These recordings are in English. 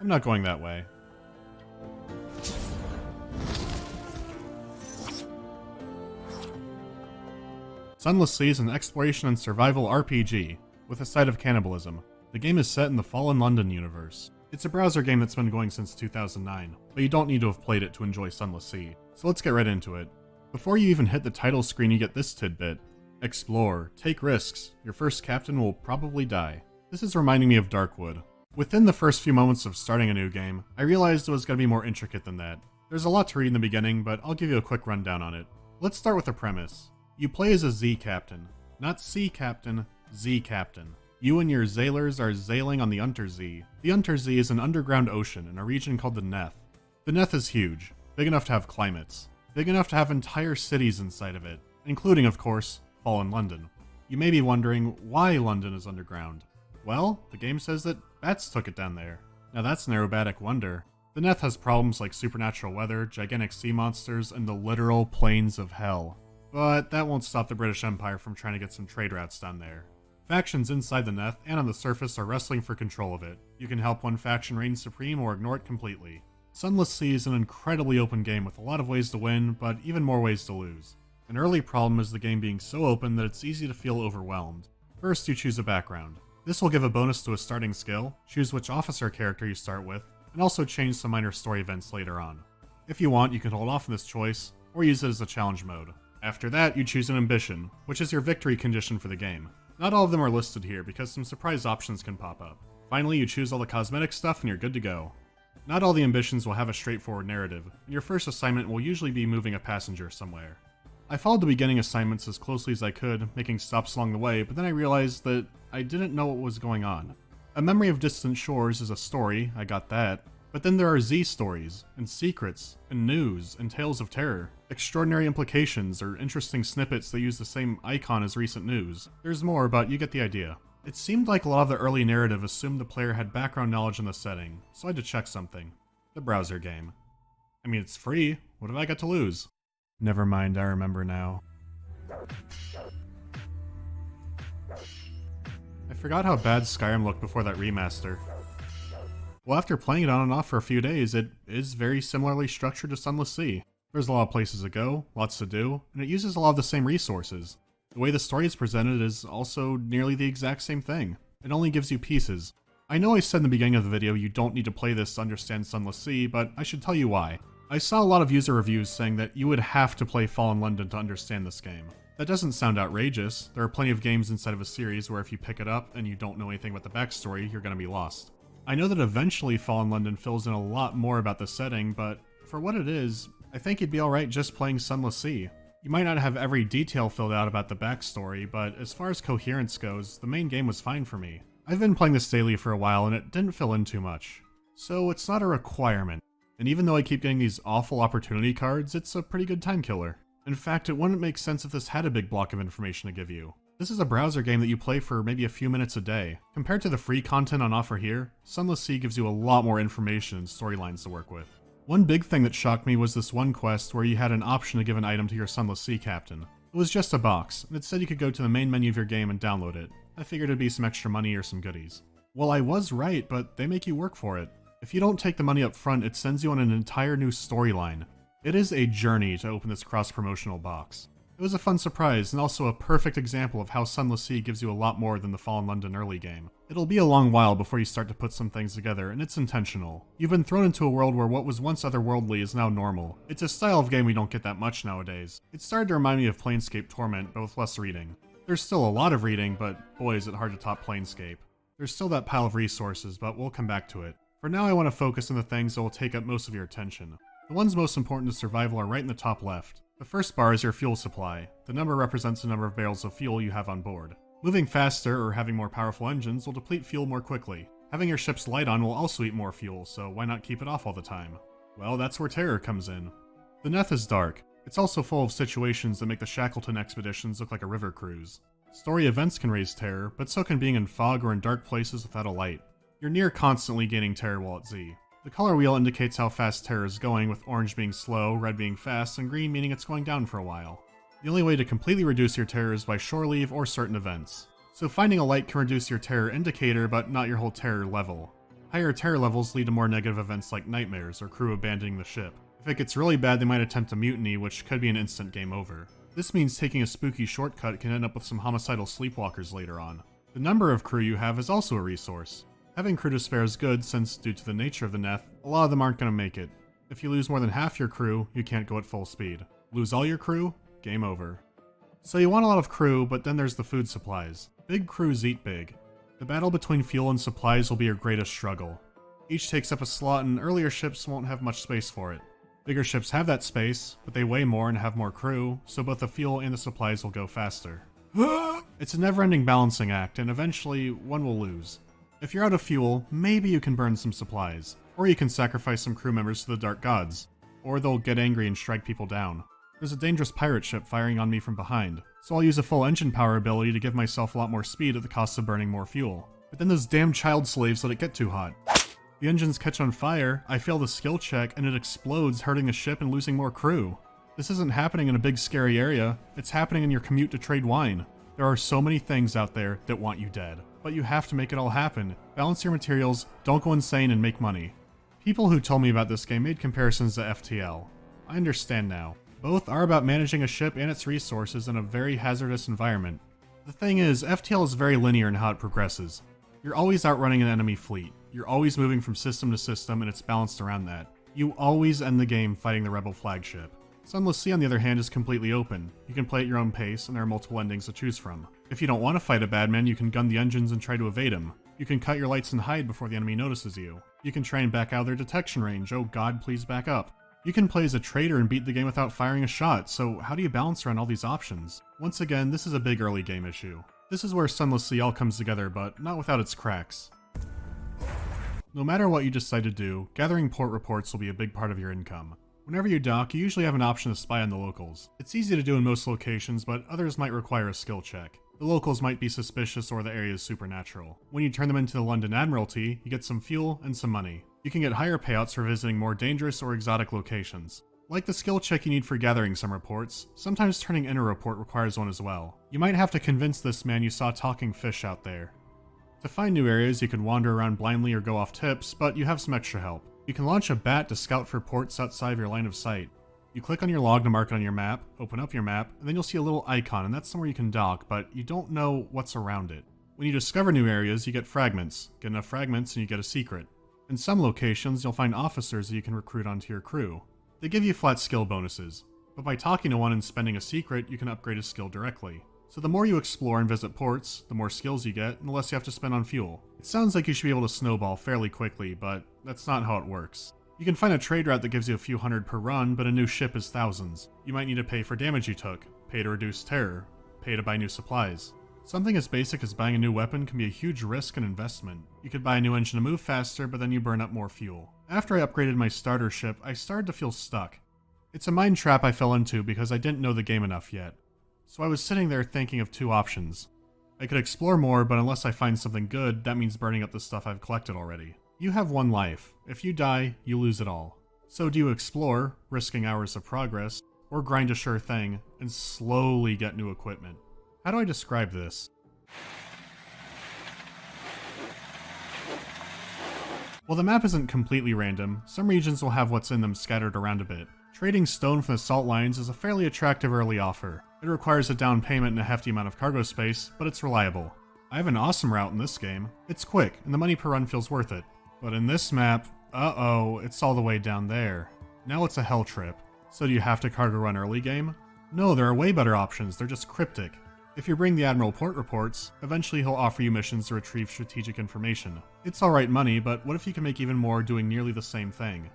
I'm not going that way. Sunless Sea is an exploration and survival RPG, with a side of cannibalism. The game is set in the Fallen London universe. It's a browser game that's been going since 2009, but you don't need to have played it to enjoy Sunless Sea, so let's get right into it. Before you even hit the title screen, you get this tidbit. Explore, take risks, your first captain will probably die. This is reminding me of Darkwood. Within the first few moments of starting a new game, I realized it was going to be more intricate than that. There's a lot to read in the beginning, but I'll give you a quick rundown on it. Let's start with the premise. You play as a Z captain. Not C captain, Z captain. You and your Zailers are sailing on the Untersee. The Untersee is an underground ocean in a region called the Neth. The Neth is huge, big enough to have climates, big enough to have entire cities inside of it, including, of course, Fallen London. You may be wondering why London is underground. Well, the game says that bats took it down there. Now that's an aerobatic wonder. The Neth has problems like supernatural weather, gigantic sea monsters, and the literal plains of hell. But that won't stop the British Empire from trying to get some trade routes down there. Factions inside the Neth and on the surface are wrestling for control of it. You can help one faction reign supreme or ignore it completely. Sunless Sea is an incredibly open game with a lot of ways to win, but even more ways to lose. An early problem is the game being so open that it's easy to feel overwhelmed. First, you choose a background. This will give a bonus to a starting skill, choose which officer character you start with, and also change some minor story events later on. If you want, you can hold off on this choice, or use it as a challenge mode. After that, you choose an ambition, which is your victory condition for the game. Not all of them are listed here because some surprise options can pop up. Finally, you choose all the cosmetic stuff and you're good to go. Not all the ambitions will have a straightforward narrative, and your first assignment will usually be moving a passenger somewhere. I followed the beginning assignments as closely as I could, making stops along the way, but then I realized that I didn't know what was going on. A Memory of Distant Shores is a story, I got that, but then there are Z stories, and secrets, and news, and tales of terror, extraordinary implications, or interesting snippets that use the same icon as recent news. There's more, but you get the idea. It seemed like a lot of the early narrative assumed the player had background knowledge in the setting, so I had to check something. The browser game. I mean, it's free, what have I got to lose? Never mind, I remember now. I forgot how bad Skyrim looked before that remaster. Well, after playing it on and off for a few days, it is very similarly structured to Sunless Sea. There's a lot of places to go, lots to do, and it uses a lot of the same resources. The way the story is presented is also nearly the exact same thing. It only gives you pieces. I know I said in the beginning of the video you don't need to play this to understand Sunless Sea, but I should tell you why. I saw a lot of user reviews saying that you would have to play Fallen London to understand this game. That doesn't sound outrageous. There are plenty of games inside of a series where if you pick it up and you don't know anything about the backstory, you're going to be lost. I know that eventually Fallen London fills in a lot more about the setting, but for what it is, I think you'd be alright just playing Sunless Sea. You might not have every detail filled out about the backstory, but as far as Coherence goes, the main game was fine for me. I've been playing this daily for a while and it didn't fill in too much. So it's not a requirement. And even though I keep getting these awful opportunity cards, it's a pretty good time killer. In fact, it wouldn't make sense if this had a big block of information to give you. This is a browser game that you play for maybe a few minutes a day. Compared to the free content on offer here, Sunless Sea gives you a lot more information and storylines to work with. One big thing that shocked me was this one quest where you had an option to give an item to your Sunless Sea captain. It was just a box, and it said you could go to the main menu of your game and download it. I figured it'd be some extra money or some goodies. Well, I was right, but they make you work for it. If you don't take the money up front, it sends you on an entire new storyline. It is a journey to open this cross-promotional box. It was a fun surprise, and also a perfect example of how Sunless Sea gives you a lot more than the Fallen London early game. It'll be a long while before you start to put some things together, and it's intentional. You've been thrown into a world where what was once otherworldly is now normal. It's a style of game we don't get that much nowadays. It started to remind me of Planescape Torment, but with less reading. There's still a lot of reading, but boy is it hard to top Planescape. There's still that pile of resources, but we'll come back to it. For now I want to focus on the things that will take up most of your attention. The ones most important to survival are right in the top left. The first bar is your fuel supply. The number represents the number of barrels of fuel you have on board. Moving faster or having more powerful engines will deplete fuel more quickly. Having your ship's light on will also eat more fuel, so why not keep it off all the time? Well, that's where terror comes in. The Neth is dark. It's also full of situations that make the Shackleton expeditions look like a river cruise. Story events can raise terror, but so can being in fog or in dark places without a light. You're near constantly gaining terror while at Z. The color wheel indicates how fast terror is going, with orange being slow, red being fast, and green meaning it's going down for a while. The only way to completely reduce your terror is by shore leave or certain events. So finding a light can reduce your terror indicator, but not your whole terror level. Higher terror levels lead to more negative events like nightmares or crew abandoning the ship. If it gets really bad, they might attempt a mutiny, which could be an instant game over. This means taking a spooky shortcut can end up with some homicidal sleepwalkers later on. The number of crew you have is also a resource. Having crew to spare is good since, due to the nature of the Neth, a lot of them aren't going to make it. If you lose more than half your crew, you can't go at full speed. Lose all your crew? Game over. So you want a lot of crew, but then there's the food supplies. Big crews eat big. The battle between fuel and supplies will be your greatest struggle. Each takes up a slot and earlier ships won't have much space for it. Bigger ships have that space, but they weigh more and have more crew, so both the fuel and the supplies will go faster. It's a never-ending balancing act, and eventually, one will lose. If you're out of fuel, maybe you can burn some supplies, or you can sacrifice some crew members to the Dark Gods, or they'll get angry and strike people down. There's a dangerous pirate ship firing on me from behind, so I'll use a full engine power ability to give myself a lot more speed at the cost of burning more fuel. But then those damn child slaves let it get too hot. The engines catch on fire, I fail the skill check, and it explodes, hurting the ship and losing more crew. This isn't happening in a big scary area, it's happening in your commute to trade wine. There are so many things out there that want you dead, but you have to make it all happen. Balance your materials, don't go insane, and make money. People who told me about this game made comparisons to FTL. I understand now. Both are about managing a ship and its resources in a very hazardous environment. The thing is, FTL is very linear in how it progresses. You're always outrunning an enemy fleet. You're always moving from system to system, and it's balanced around that. You always end the game fighting the rebel flagship. Sunless Sea, on the other hand, is completely open. You can play at your own pace, and there are multiple endings to choose from. If you don't want to fight a bad man, you can gun the engines and try to evade him. You can cut your lights and hide before the enemy notices you. You can try and back out of their detection range. Oh god, please back up. You can play as a traitor and beat the game without firing a shot, so how do you balance around all these options? Once again, this is a big early game issue. This is where Sunless Sea all comes together, but not without its cracks. No matter what you decide to do, gathering port reports will be a big part of your income. Whenever you dock, you usually have an option to spy on the locals. It's easy to do in most locations, but others might require a skill check. The locals might be suspicious or the area is supernatural. When you turn them into the London Admiralty, you get some fuel and some money. You can get higher payouts for visiting more dangerous or exotic locations. Like the skill check you need for gathering some reports, sometimes turning in a report requires one as well. You might have to convince this man you saw talking fish out there. To find new areas, you can wander around blindly or go off tips, but you have some extra help. You can launch a bat to scout for ports outside of your line of sight. You click on your log to mark it on your map, open up your map, and then you'll see a little icon, and that's somewhere you can dock, but you don't know what's around it. When you discover new areas, you get fragments. Get enough fragments and you get a secret. In some locations, you'll find officers that you can recruit onto your crew. They give you flat skill bonuses, but by talking to one and spending a secret, you can upgrade a skill directly. So the more you explore and visit ports, the more skills you get, and the less you have to spend on fuel. It sounds like you should be able to snowball fairly quickly, but that's not how it works. You can find a trade route that gives you a few hundred per run, but a new ship is thousands. You might need to pay for damage you took, pay to reduce terror, pay to buy new supplies. Something as basic as buying a new weapon can be a huge risk and investment. You could buy a new engine to move faster, but then you burn up more fuel. After I upgraded my starter ship, I started to feel stuck. It's a mind trap I fell into because I didn't know the game enough yet. So I was sitting there thinking of two options. I could explore more, but unless I find something good, that means burning up the stuff I've collected already. You have one life. If you die, you lose it all. So do you explore, risking hours of progress, or grind a sure thing, and slowly get new equipment? How do I describe this? While the map isn't completely random, some regions will have what's in them scattered around a bit. Trading stone from the salt lines is a fairly attractive early offer. It requires a down payment and a hefty amount of cargo space, but it's reliable. I have an awesome route in this game. It's quick, and the money per run feels worth it. But in this map, uh-oh, it's all the way down there. Now it's a hell trip. So do you have to cargo run early game? No, there are way better options, they're just cryptic. If you bring the Admiral port reports, eventually he'll offer you missions to retrieve strategic information. It's alright money, but what if you can make even more doing nearly the same thing?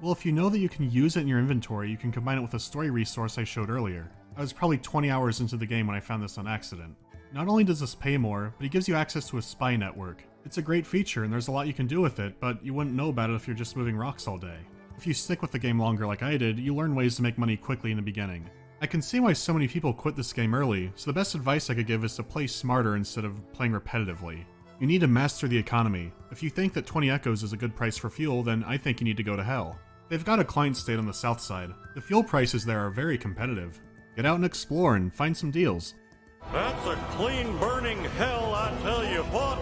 Well, if you know that you can use it in your inventory, you can combine it with a story resource I showed earlier. I was probably 20 hours into the game when I found this on accident. Not only does this pay more, but it gives you access to a spy network. It's a great feature and there's a lot you can do with it, but you wouldn't know about it if you're just moving rocks all day. If you stick with the game longer like I did, you learn ways to make money quickly in the beginning. I can see why so many people quit this game early, so the best advice I could give is to play smarter instead of playing repetitively. You need to master the economy. If you think that 20 Echoes is a good price for fuel, then I think you need to go to hell. They've got a client state on the south side. The fuel prices there are very competitive. Get out and explore and find some deals. That's a clean burning hell, I tell you what.